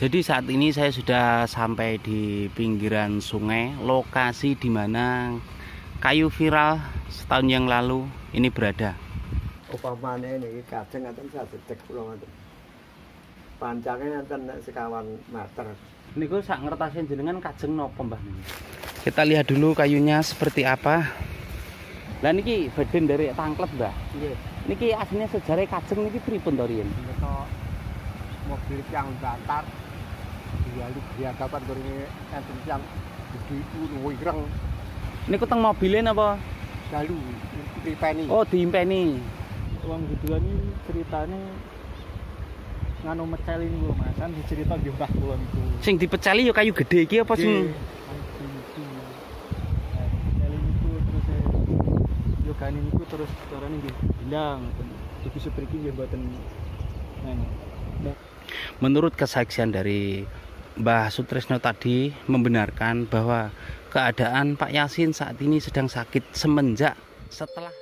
Jadi saat ini saya sudah sampai di pinggiran sungai, lokasi di mana kayu viral setahun yang lalu ini berada. Upamane niki kajeng ngaten sadedek kula ngoten. Pancange ngaten sekawan meter. Niku sak ngertasin jenengan kajeng napa Mbah niki? Kita lihat dulu kayunya seperti apa. Lah niki badan dari tangklet, Mbah. Nggih. Niki aslinya sejarah kajeng niki pripun to riyen? Menika mobil yang datar diadakan dari enten yang gede wireng Niku teng mobilnya napa? dalu dipeni. Oh, diimpeni. Wong Gedulan ini ceritanya nganu mecel ini lho Mas, kan dicerita di mbah kula niku. Sing dipeceli ya kayu gede iki apa sing Mecel niku terus yogane niku terus carane nggih bilang iki sepriki nggih mboten ngene. Menurut kesaksian dari Mbah Sutresno tadi membenarkan bahwa keadaan Pak Yasin saat ini sedang sakit semenjak setelah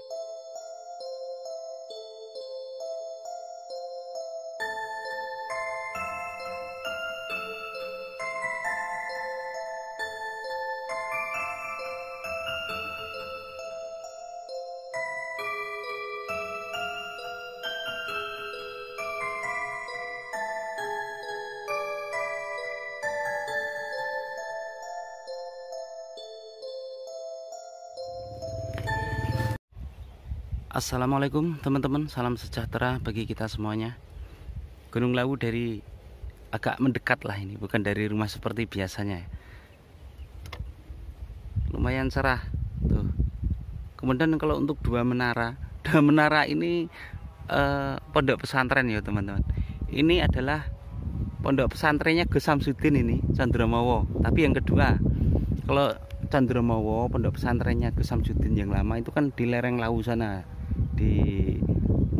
Assalamualaikum teman-teman, salam sejahtera bagi kita semuanya. Gunung Lawu dari agak mendekat lah ini, bukan dari rumah seperti biasanya. Lumayan cerah tuh. Kemudian kalau untuk dua menara ini pondok pesantren ya teman-teman. Ini adalah pondok pesantrennya Gus Samsudin ini, Candramawa. Tapi yang kedua, kalau Candramawa pondok pesantrennya Gus Samsudin yang lama itu kan di lereng Lawu sana, di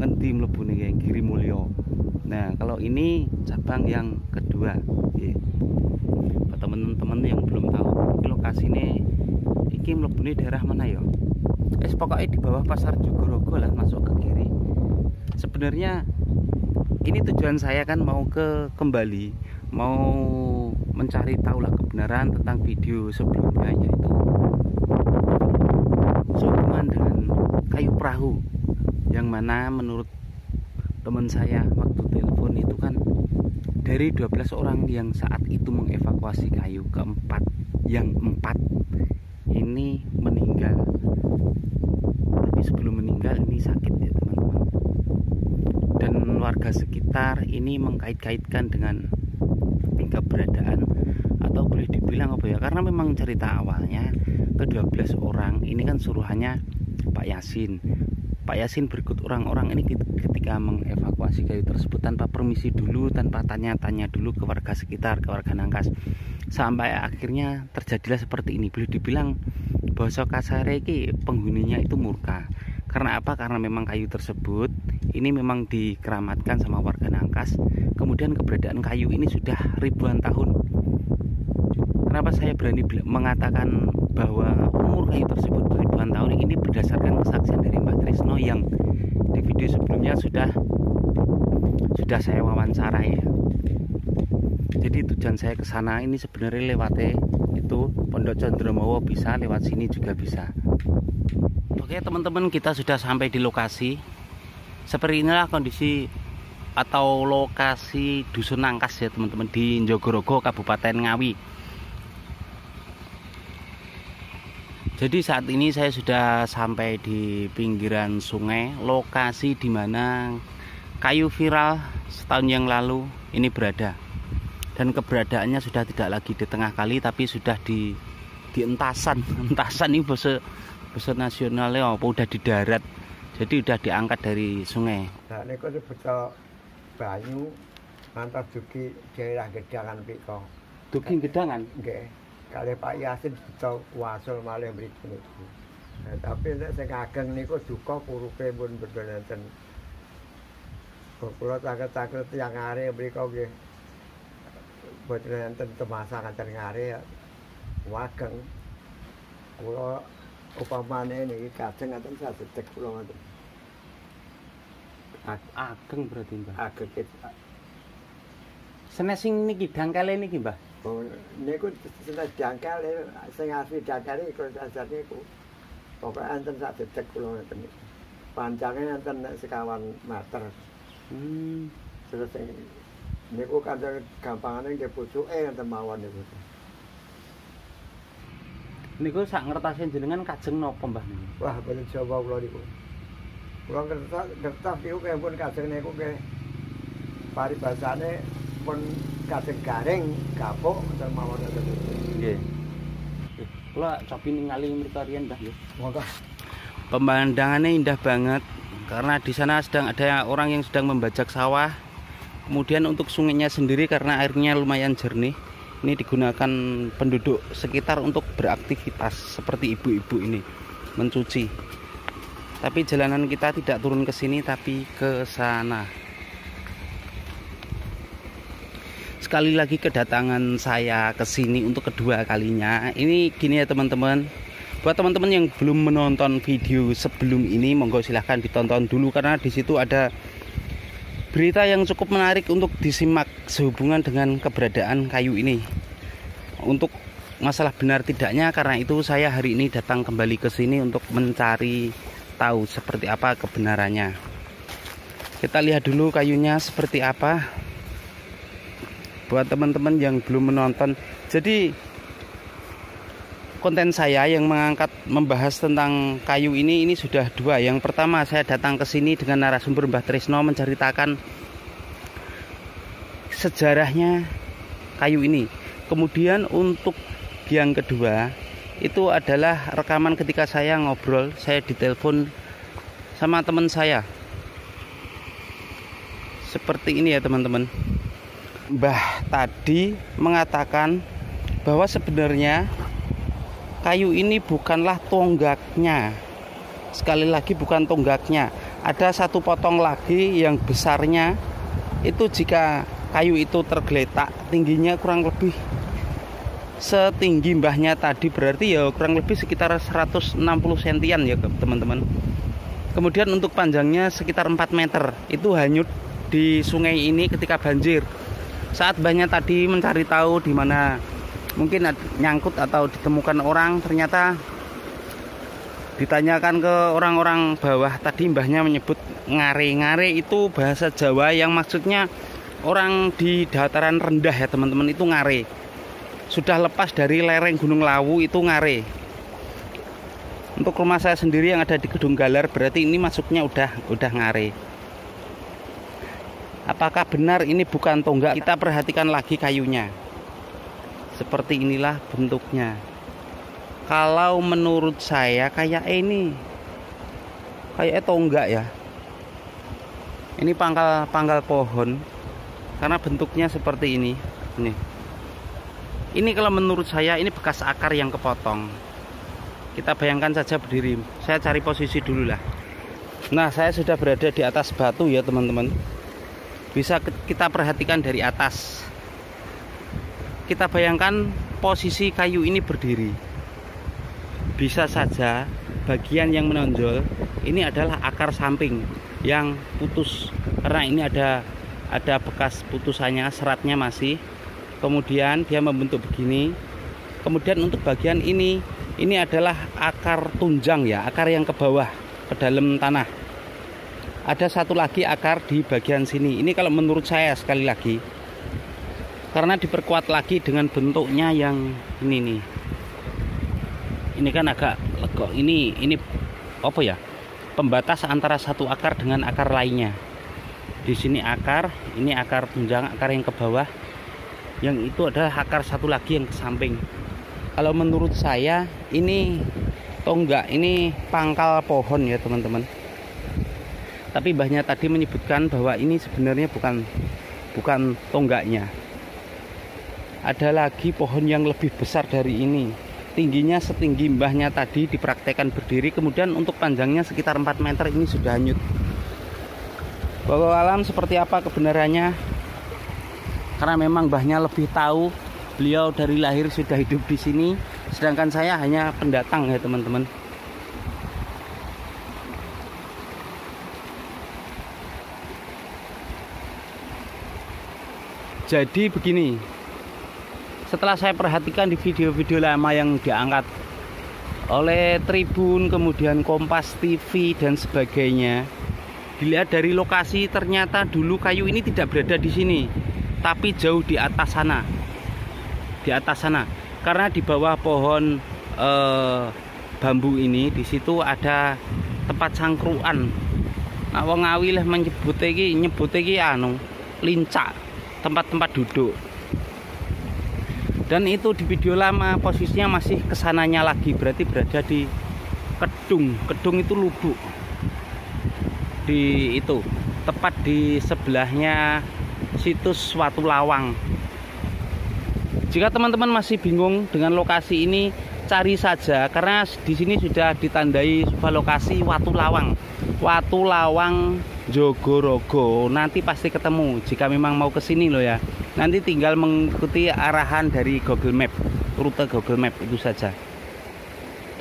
ngendi mlebu nih yang Giri Mulyo. Nah, kalau ini cabang yang kedua. Buat teman-teman yang belum tahu, lokasi ini mlebu daerah mana ya? Pokoknya di bawah Pasar Jogorogo lah, masuk ke kiri. Sebenarnya ini tujuan saya kan mau kembali, mau mencari tahu lah kebenaran tentang video sebelumnya, yaitu sehubungan dengan kayu perahu, yang mana menurut teman saya waktu telepon itu kan dari 12 orang yang saat itu mengevakuasi kayu, yang empat ini meninggal. Tapi sebelum meninggal ini sakit ya teman-teman. Dan warga sekitar ini mengkait-kaitkan dengan keberadaan, atau boleh dibilang apa ya, karena memang cerita awalnya ke-12 orang ini kan suruhannya Pak Yasin. Pak Yasin berikut orang-orang ini ketika mengevakuasi kayu tersebut tanpa permisi dulu, tanpa tanya-tanya dulu ke warga sekitar, ke warga Nangkas, sampai akhirnya terjadilah seperti ini. Boleh dibilang basa kasare iki penghuninya itu murka. Karena apa? Karena memang kayu tersebut ini memang dikeramatkan sama warga Nangkas. Kemudian keberadaan kayu ini sudah ribuan tahun. Kenapa saya berani mengatakan bahwa umur kayu tersebut ribuan tahun ini? Berdasarkan kesaksian dari Mbah Trisno yang di video sebelumnya sudah saya wawancara ya. Jadi tujuan saya ke sana ini sebenarnya lewatnya itu Pondok Candramawa, bisa lewat sini juga bisa. Oke teman-teman, kita sudah sampai di lokasi. Seperti inilah kondisi atau lokasi Dusun Nangkas ya teman-teman, di Jogorogo, Kabupaten Ngawi. Jadi saat ini saya sudah sampai di pinggiran sungai, lokasi di mana kayu viral setahun yang lalu ini berada. Dan keberadaannya sudah tidak lagi di tengah kali, tapi sudah di entasan. Entasan ini bahasa nasionalnya apa, udah di darat. Jadi udah diangkat dari sungai. Nah niku sebetulnya banyu antar dugi daerah Gedangan pika. Dugi Gedangan? Nggih. Kali Pak Yasin betul wasul malih mriki niku. Nah, tapi nek sing ageng niku duka kurupe pun betul enten. Kula caket-caket tiyang are mriko nggih. Boten enten temasa kanten ngare wageng. Kula upamane niki kajeng ngaten sadedek kula ngoten. Ageng berarti Mbak. Ageng Senesing niki dangkale niki, Mbah. Oh, niku senes dangkal sing asli dangkal iku dasar niku. Pokoke enten sak dedek kula ngeten niku. Panjangé enten sekawan meter. Terus sing niku kan gampangane nggih pucuke enten mawon niku. Niku sak ngertase jenengan kajeng napa, Mbah niku? Wah, boten Jawa kula niku. Kula ngertos niku pun kajeng niku nggih paribasane pun kajeng garing, kapuk enten mawon enten. Nggih. Kula cobi ningali mriko riyen, Mbah nggih. Monggo. Pemandangannya indah banget karena di sana sedang ada orang yang sedang membajak sawah. Kemudian untuk sungainya sendiri karena airnya lumayan jernih, ini digunakan penduduk sekitar untuk beraktivitas seperti ibu-ibu ini mencuci. Tapi jalanan kita tidak turun ke sini tapi ke sana. Sekali lagi kedatangan saya ke sini untuk kedua kalinya. Ini gini ya teman-teman. Buat teman-teman yang belum menonton video sebelum ini, monggo silahkan ditonton dulu karena di situ ada berita yang cukup menarik untuk disimak sehubungan dengan keberadaan kayu ini. Untuk masalah benar tidaknya, karena itu saya hari ini datang kembali ke sini untuk mencari tahu seperti apa kebenarannya. Kita lihat dulu kayunya seperti apa. Buat teman-teman yang belum menonton, jadi konten saya yang membahas tentang kayu ini sudah dua. Yang pertama, saya datang ke sini dengan narasumber Mbah Trisno menceritakan sejarahnya kayu ini. Kemudian untuk yang kedua itu adalah rekaman ketika saya ngobrol, saya ditelepon sama teman saya. Seperti ini ya teman-teman. Mbah tadi mengatakan bahwa sebenarnya kayu ini bukanlah tonggaknya. Sekali lagi bukan tonggaknya. Ada satu potong lagi yang besarnya. Itu jika kayu itu tergeletak, tingginya kurang lebih setinggi mbahnya tadi, berarti ya kurang lebih sekitar 160 sentian ya teman-teman. Kemudian untuk panjangnya sekitar 4 meter. Itu hanyut di sungai ini ketika banjir. Saat mbahnya tadi mencari tahu di mana mungkin nyangkut atau ditemukan orang, ternyata ditanyakan ke orang-orang bawah, tadi mbahnya menyebut ngare. Ngare itu bahasa Jawa yang maksudnya orang di dataran rendah ya teman-teman, itu ngare. Sudah lepas dari lereng Gunung Lawu itu ngare. Untuk rumah saya sendiri yang ada di Gedung Galar, berarti ini masuknya udah ngare. Apakah benar ini bukan tonggak? Kita perhatikan lagi kayunya. Seperti inilah bentuknya. Kalau menurut saya kayak ini, kayak tonggak ya. Ini pangkal pohon, karena bentuknya seperti ini. Ini kalau menurut saya ini bekas akar yang kepotong. Kita bayangkan saja berdiri. Saya cari posisi dulu lah. Nah, saya sudah berada di atas batu ya teman-teman. Bisa kita perhatikan dari atas. Kita bayangkan posisi kayu ini berdiri. Bisa saja bagian yang menonjol ini adalah akar samping yang putus, karena ini ada bekas putusannya, seratnya masih. Kemudian dia membentuk begini. Kemudian untuk bagian ini adalah akar tunjang ya, akar yang ke bawah, ke dalam tanah. Ada satu lagi akar di bagian sini. Ini kalau menurut saya sekali lagi, karena diperkuat lagi dengan bentuknya yang ini nih. Ini kan agak legok. Ini apa ya? Pembatas antara satu akar dengan akar lainnya. Di sini akar, ini akar tunjang, akar yang ke bawah. Yang itu adalah akar satu lagi yang ke samping. Kalau menurut saya ini tonggak, ini pangkal pohon ya teman-teman. Tapi mbahnya tadi menyebutkan bahwa ini sebenarnya bukan tonggaknya. Ada lagi pohon yang lebih besar dari ini. Tingginya setinggi mbahnya tadi dipraktekkan berdiri. Kemudian untuk panjangnya sekitar 4 meter, ini sudah hanyut. Wallahu alam seperti apa kebenarannya. Karena memang mbahnya lebih tahu. Beliau dari lahir sudah hidup di sini. Sedangkan saya hanya pendatang ya teman-teman. Jadi begini, setelah saya perhatikan di video-video lama yang diangkat oleh Tribun, kemudian Kompas TV dan sebagainya, dilihat dari lokasi ternyata dulu kayu ini tidak berada di sini, tapi jauh di atas sana. Di atas sana. Karena di bawah pohon bambu ini di situ ada tempat sangkruan. Nah, wong Ngawi lah nyebut iki anu lincak, tempat-tempat duduk. Dan itu di video lama posisinya masih kesananya lagi, berarti berada di Kedung. Kedung itu lubuk. Di itu tepat di sebelahnya situs Watu Lawang. Jika teman-teman masih bingung dengan lokasi ini, cari saja karena di sini sudah ditandai sebuah lokasi Watu Lawang. Watu Lawang Jogorogo. Nanti pasti ketemu jika memang mau ke sini loh ya. Nanti tinggal mengikuti arahan dari Google Map, rute Google Map itu saja.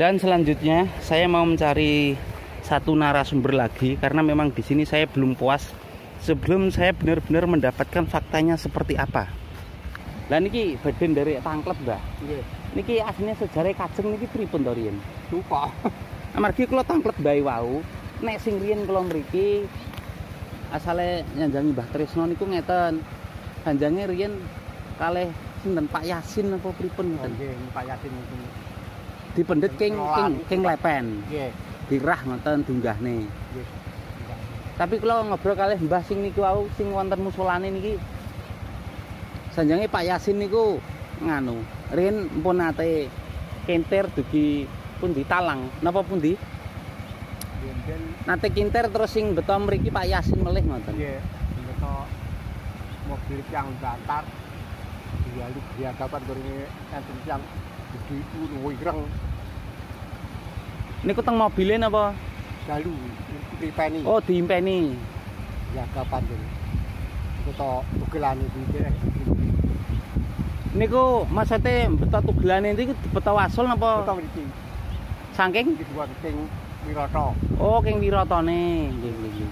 Dan selanjutnya saya mau mencari satu narasumber lagi karena memang di sini saya belum puas sebelum saya benar-benar mendapatkan faktanya seperti apa. Lah niki badan dari tangklet, Mbah. Nggih. Niki aslinya sejarah kajeng niki pripun to riyen? Lupa. Amargi kula tangklet bae wau, nek sing riyen kula mriki asale nyanjangi Mbah Tresno niku ngeten. Panjange riyen kalih sinten Pak Yasin apa pripun ngoten. Nggih, Pak Yasin itu. Dipendet king lepen. Nggih. Dirah ngoten dunggahne. Nggih. Tapi kula ngobrol kalih Mbah sing niku wau sing wonten musolane niki. Sanjange Pak Yasin niku nganu, riyen pun nate kintir dugi pundi Talang, napa pundi? Biyen Nate kintir terus sing beto mriki Pak Yasin melih ngoten. nggih, beto mobil yang bantar dialih diagapan gorenge enten yang gede itu ireng. Niku teng mobile napa? Dalu pripeni. Oh, diimpeni. Diagapan itu. Beto tugelane iki. Niku maksudnya beto tugelane niku beto wasul napa? Beto mriki. Saking Dibuat king Wirata. oh king wiratane. Nggih nggih.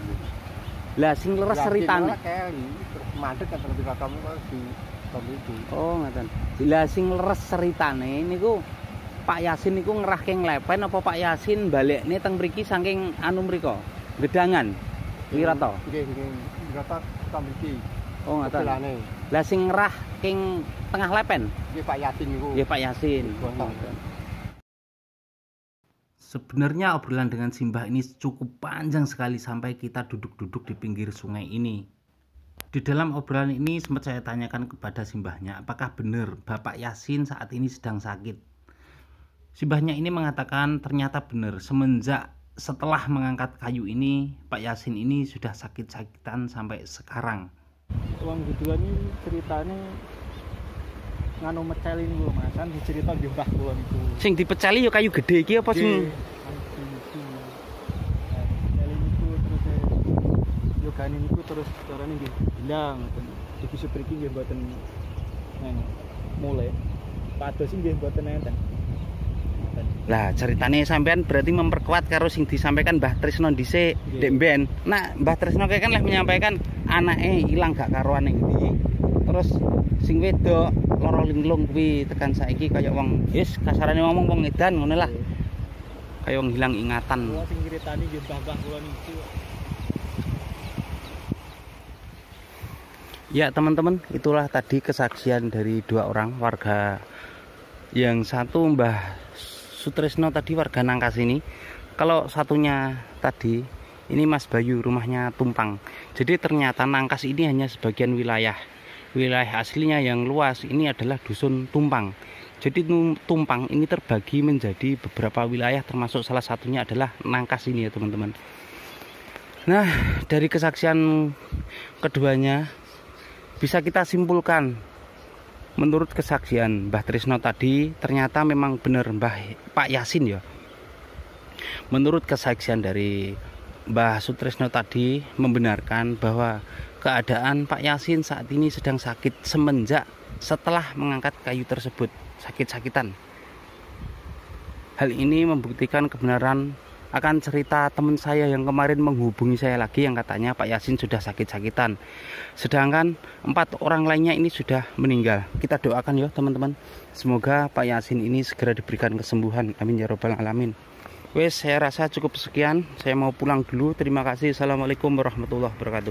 Lah sing leres ceritane. Keli terus mandek kan Wirata di komiti. Oh, ngoten. Lah sing leres ceritane niku Pak Yasin niku ngerah king lepen apa Pak Yasin balekne teng mriki saking anu mriko? Gedangan. Wirata. Nggih, Wirata komiti. Oh, ngoten. Tugelane. Lah sing ngerah king tengah lepen. Nggih Pak Yasin niku. Ya Pak Yasin. Sebenarnya obrolan dengan Simbah ini cukup panjang sekali sampai kita duduk-duduk di pinggir sungai ini. Di dalam obrolan ini sempat saya tanyakan kepada Simbahnya, apakah benar Bapak Yasin saat ini sedang sakit? Simbahnya ini mengatakan ternyata benar, semenjak setelah mengangkat kayu ini, Pak Yasin ini sudah sakit-sakitan sampai sekarang. Uang gituan ini ceritanya nganu mecel ini lho Mas, kan dicerita di mbah kula niku. Sing dipeceli ya kayu gede iki apa sing Mecel niku terus yogane niku terus carane nggih bilang ngoten. Iki sepriki nggih mboten ngene mulai. Pados nggih mboten enten. Lah ceritane sampean berarti memperkuat karo sing disampaikan Mbah Tresno dhisik ndek mben. Nah, Mbah Tresno kan lah menyampaikan anake ilang gak karuan ning ndi. Terus sing wedok lara linglung kuwi tekan saiki kaya wong wis kasarane ngomong wong edan ngono lah. Kaya wong hilang ingatan. Kula sing critani nggih mbah-mbah kula niku. Ya teman-teman, itulah tadi kesaksian dari dua orang warga. Yang satu Mbah Sutresno tadi warga Nangkas ini. Kalau satunya tadi ini Mas Bayu rumahnya Tumpang. Jadi ternyata Nangkas ini hanya sebagian wilayah. Wilayah aslinya yang luas ini adalah dusun Tumpang. Jadi Tumpang ini terbagi menjadi beberapa wilayah, termasuk salah satunya adalah Nangkas ini ya teman-teman. Nah, dari kesaksian keduanya bisa kita simpulkan, menurut kesaksian Mbah Tresno tadi ternyata memang benar Pak Yasin ya. Menurut kesaksian dari Mbah Sutresno tadi membenarkan bahwa keadaan Pak Yasin saat ini sedang sakit semenjak setelah mengangkat kayu tersebut, sakit-sakitan. Hal ini membuktikan kebenaran akan cerita teman saya yang kemarin menghubungi saya lagi, yang katanya Pak Yasin sudah sakit-sakitan. Sedangkan 4 orang lainnya ini sudah meninggal. Kita doakan ya teman-teman, semoga Pak Yasin ini segera diberikan kesembuhan. Amin ya robbal alamin. Wes, saya rasa cukup sekian. Saya mau pulang dulu. Terima kasih. Assalamualaikum warahmatullahi wabarakatuh.